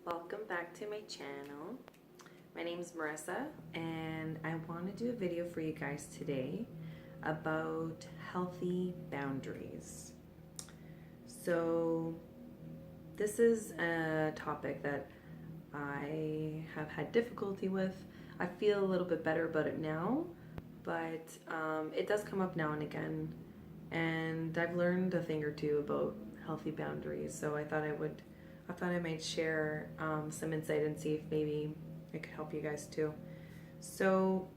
Welcome back to my channel. My name is Marissa and I want to do a video for you guys today about healthy boundaries. So this is a topic that I have had difficulty with. I feel a little bit better about it now, but it does come up now and again, and I've learned a thing or two about healthy boundaries, so I thought I might share some insight and see if maybe it could help you guys too. So,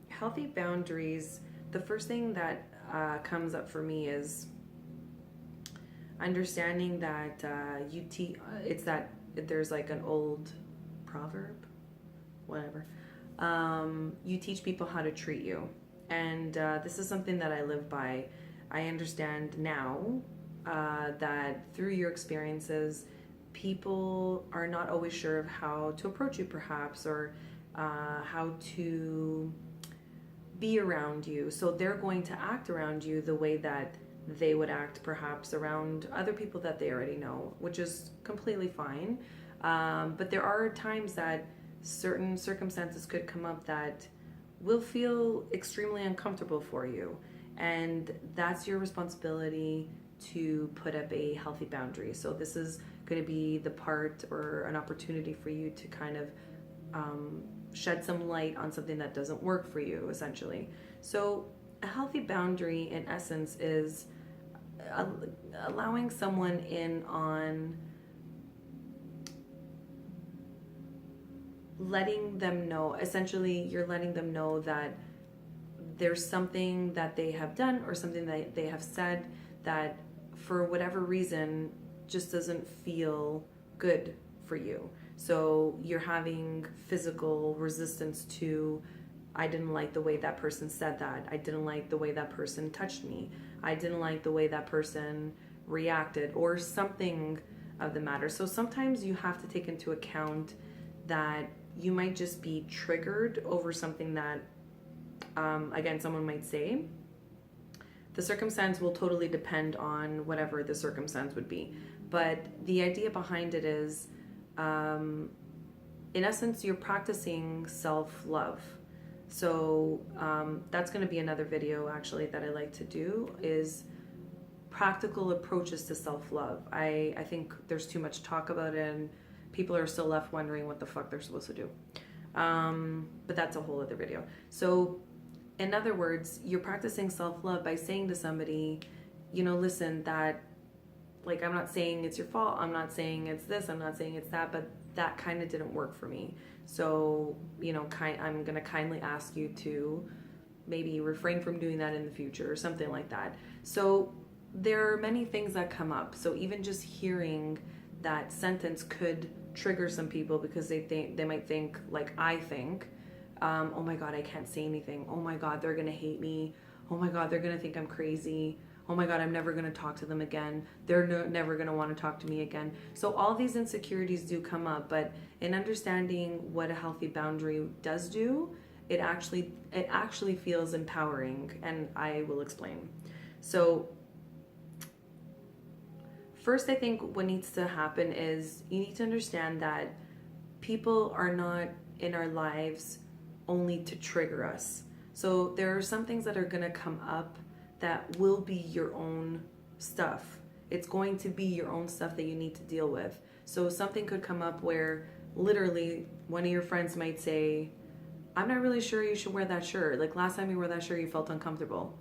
healthy boundaries, the first thing that comes up for me is understanding that it's that there's like an old proverb, whatever. You teach people how to treat you. And this is something that I live by. I understand now that through your experiences, people are not always sure of how to approach you, perhaps, or how to be around you. So they're going to act around you the way that they would act, perhaps, around other people that they already know, which is completely fine. But there are times that certain circumstances could come up that will feel extremely uncomfortable for you. And that's your responsibility to put up a healthy boundary. So this is going to be the part or an opportunity for you to kind of shed some light on something that doesn't work for you, essentially. So a healthy boundary, in essence, is allowing someone in on letting them know, essentially, you're letting them know that there's something that they have done or something that they have said that for whatever reason just doesn't feel good for you. So you're having physical resistance to, I didn't like the way that person said that. I didn't like the way that person touched me. I didn't like the way that person reacted, or something of the matter. So sometimes you have to take into account that you might just be triggered over something that, again, someone might say. The circumstance will totally depend on whatever the circumstance would be. But the idea behind it is, in essence, you're practicing self-love. So that's going to be another video, actually, that I like to do, is practical approaches to self-love. I think there's too much talk about it, and people are still left wondering what the fuck they're supposed to do. But that's a whole other video. So in other words, you're practicing self-love by saying to somebody, listen, that, like, I'm not saying it's your fault. I'm not saying it's this. I'm not saying it's that, but that kind of didn't work for me. So, I'm going to kindly ask you to maybe refrain from doing that in the future, or something like that. So there are many things that come up. So even just hearing that sentence could trigger some people, because they might think, like I think, oh my God, I can't say anything. Oh my God, they're gonna hate me. Oh my God, they're gonna think I'm crazy. Oh my God, I'm never gonna talk to them again. They're never gonna wanna talk to me again. So all these insecurities do come up, but in understanding what a healthy boundary does do, it actually feels empowering, and I will explain. So first, I think what needs to happen is you need to understand that people are not in our lives only to trigger us. So there are some things that are going to come up that will be your own stuff. It's going to be your own stuff that you need to deal with. So something could come up where literally one of your friends might say, I'm not really sure you should wear that shirt. Like, last time you wore that shirt, you felt uncomfortable.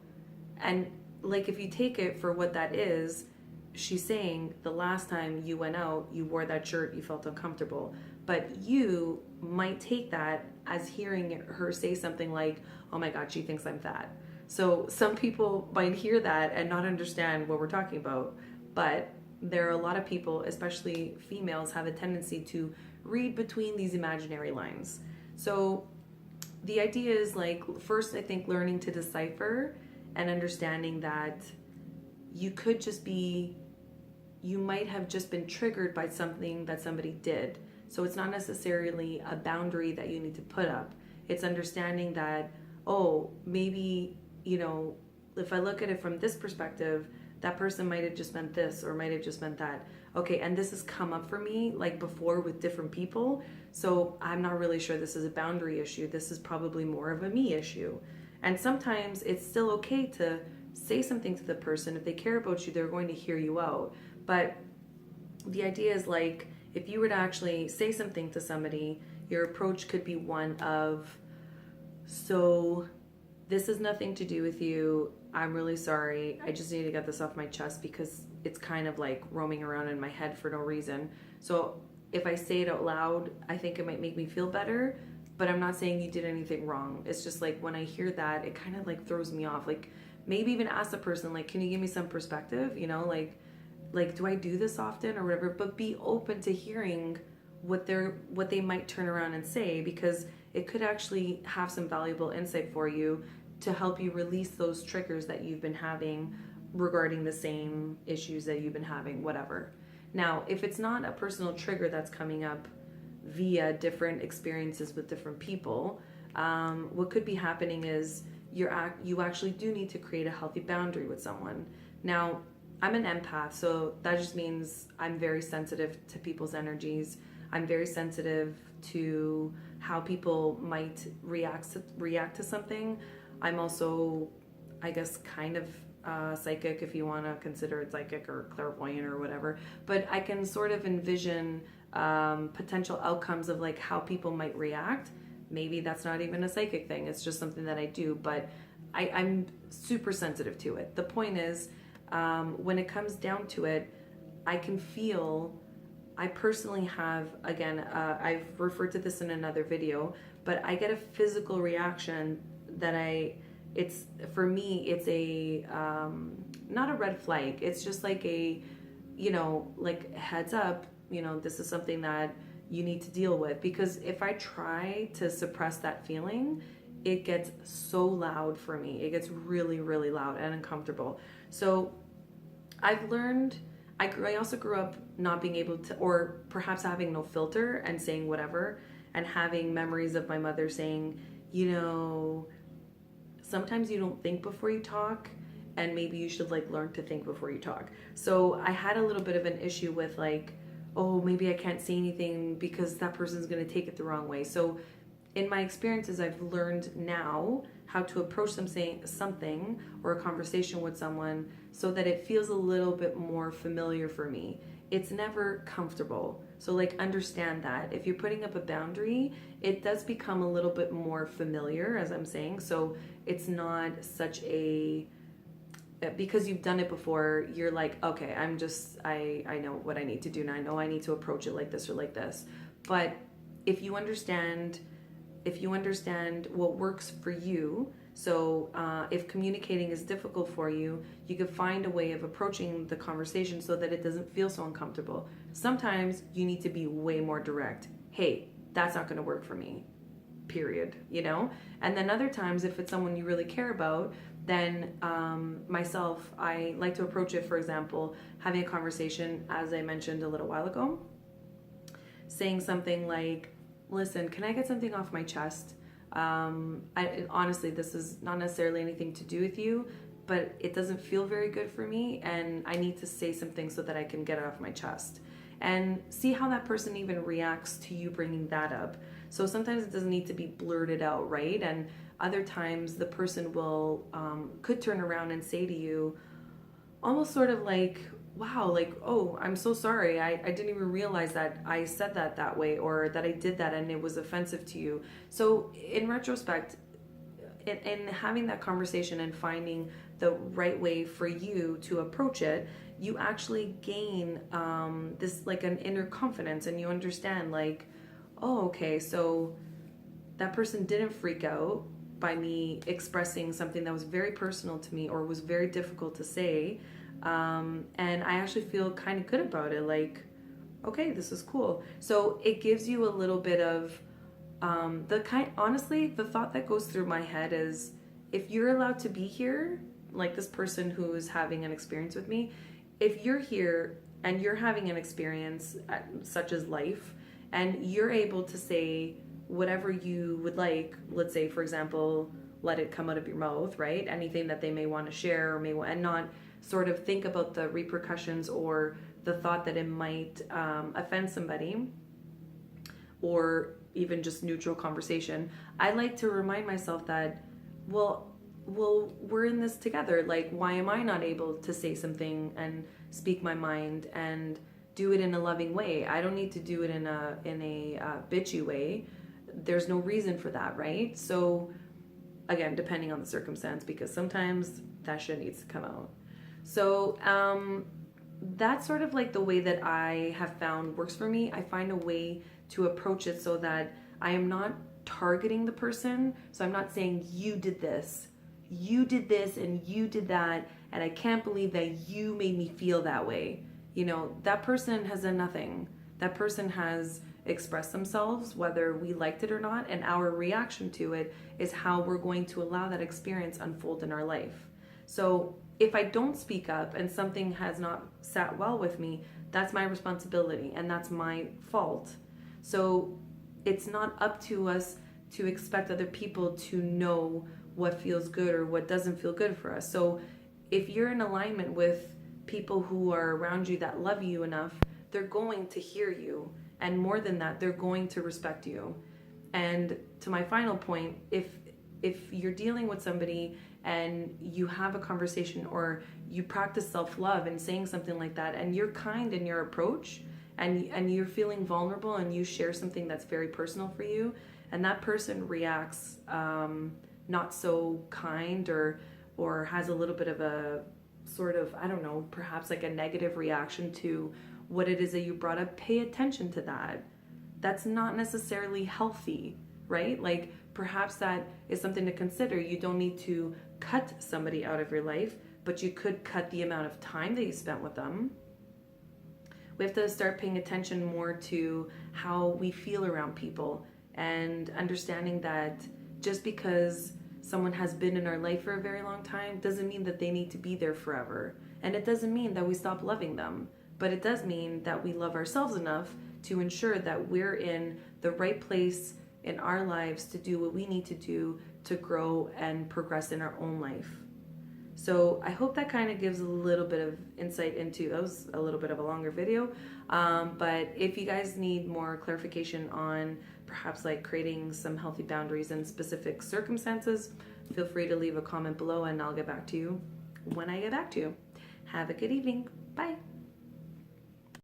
And like, if you take it for what that is, she's saying the last time you went out, you wore that shirt, you felt uncomfortable. But you might take that as hearing her say something like, oh my God, she thinks I'm fat. So some people might hear that and not understand what we're talking about. But there are a lot of people, especially females, have a tendency to read between these imaginary lines. So the idea is, like, first, I think learning to decipher and understanding that you might have just been triggered by something that somebody did. So it's not necessarily a boundary that you need to put up. It's understanding that, oh, maybe, if I look at it from this perspective, that person might have just meant this or might have just meant that. okay, and this has come up for me like before with different people. So I'm not really sure this is a boundary issue. This is probably more of a me issue. And sometimes it's still okay to say something to the person. If they care about you, they're going to hear you out. But the idea is like, if you were to actually say something to somebody, your approach could be one of, so this has nothing to do with you. I'm really sorry. I just need to get this off my chest because it's kind of like roaming around in my head for no reason. So if I say it out loud, I think it might make me feel better, but I'm not saying you did anything wrong. It's just like when I hear that, it kind of like throws me off. Like maybe even ask the person, like, can you give me some perspective? You know, like do I do this often or whatever? But be open to hearing what they might turn around and say, because it could actually have some valuable insight for you to help you release those triggers that you've been having regarding the same issues that you've been having, whatever. Now, if it's not a personal trigger that's coming up via different experiences with different people, what could be happening is you actually do need to create a healthy boundary with someone. Now, I'm an empath, so that just means I'm very sensitive to people's energies. I'm very sensitive to how people might react to something. I'm also, I guess, kind of psychic, if you want to consider it psychic or clairvoyant or whatever. But I can sort of envision potential outcomes of like how people might react. Maybe that's not even a psychic thing. It's just something that I do. But I'm super sensitive to it. The point is, when it comes down to it, I can feel... I personally have, again, I've referred to this in another video, but I get a physical reaction that for me, it's a, not a red flag. It's just like a, like heads up, this is something that you need to deal with. Because if I try to suppress that feeling, it gets so loud for me. It gets really, really loud and uncomfortable. So I've learned... I also grew up not being able to, or perhaps having no filter and saying whatever, and having memories of my mother saying, sometimes you don't think before you talk, and maybe you should like learn to think before you talk. So I had a little bit of an issue with like, oh, maybe I can't say anything because that person's going to take it the wrong way. So in my experiences, I've learned now how to approach something or a conversation with someone so that it feels a little bit more familiar for me. It's never comfortable. So like understand that if you're putting up a boundary, it does become a little bit more familiar, as I'm saying. So it's not such a... because you've done it before, you're like, okay, I know what I need to do now. I know I need to approach it like this or like this. But if you understand what works for you, so if communicating is difficult for you, you can find a way of approaching the conversation so that it doesn't feel so uncomfortable. Sometimes you need to be way more direct. Hey, that's not going to work for me, period, And then other times, if it's someone you really care about, then myself, I like to approach it, for example, having a conversation, as I mentioned a little while ago, saying something like, listen, can I get something off my chest? Honestly, this is not necessarily anything to do with you, but it doesn't feel very good for me, and I need to say something so that I can get it off my chest. And see how that person even reacts to you bringing that up. So sometimes it doesn't need to be blurted out, right? And other times the person could turn around and say to you, almost sort of like, wow, like, oh, I'm so sorry. I didn't even realize that I said that way, or that I did that and it was offensive to you. So in retrospect, in having that conversation and finding the right way for you to approach it, you actually gain this like an inner confidence, and you understand like, oh, okay, so that person didn't freak out by me expressing something that was very personal to me or was very difficult to say. And I actually feel kind of good about it. Like, okay, this is cool. So it gives you a little bit of honestly, the thought that goes through my head is, if you're allowed to be here, like this person who's having an experience with me, if you're here and you're having an experience such as life, and you're able to say whatever you would like, let's say, for example, let it come out of your mouth, right? Anything that they may want to share and not sort of think about the repercussions or the thought that it might offend somebody, or even just neutral conversation, I like to remind myself that, well, we're in this together. Like, why am I not able to say something and speak my mind and do it in a loving way? I don't need to do it in a bitchy way. There's no reason for that, right? So again, depending on the circumstance, because sometimes that shit needs to come out. So that's sort of like the way that I have found works for me. I find a way to approach it so that I am not targeting the person. So I'm not saying, you did this, and you did that, and I can't believe that you made me feel that way. You know, that person has done nothing. That person has expressed themselves, whether we liked it or not, and our reaction to it is how we're going to allow that experience unfold in our life. So if I don't speak up and something has not sat well with me, that's my responsibility and that's my fault. So it's not up to us to expect other people to know what feels good or what doesn't feel good for us. So if you're in alignment with people who are around you that love you enough, they're going to hear you. And more than that, they're going to respect you. And to my final point, if you're dealing with somebody and you have a conversation or you practice self-love and saying something like that, and you're kind in your approach, and you're feeling vulnerable and you share something that's very personal for you, and that person reacts not so kind or has a little bit of a sort of, I don't know, perhaps like a negative reaction to what it is that you brought up, pay attention to that. That's not necessarily healthy, right? Like, perhaps that is something to consider. You don't need to cut somebody out of your life, but you could cut the amount of time that you spent with them. We have to start paying attention more to how we feel around people and understanding that just because someone has been in our life for a very long time doesn't mean that they need to be there forever. And it doesn't mean that we stop loving them. But it does mean that we love ourselves enough to ensure that we're in the right place in our lives to do what we need to do to grow and progress in our own life. So I hope that kind of gives a little bit of insight into, that was a little bit of a longer video, but if you guys need more clarification on perhaps like creating some healthy boundaries in specific circumstances, feel free to leave a comment below and I'll get back to you when I get back to you. Have a good evening. Bye.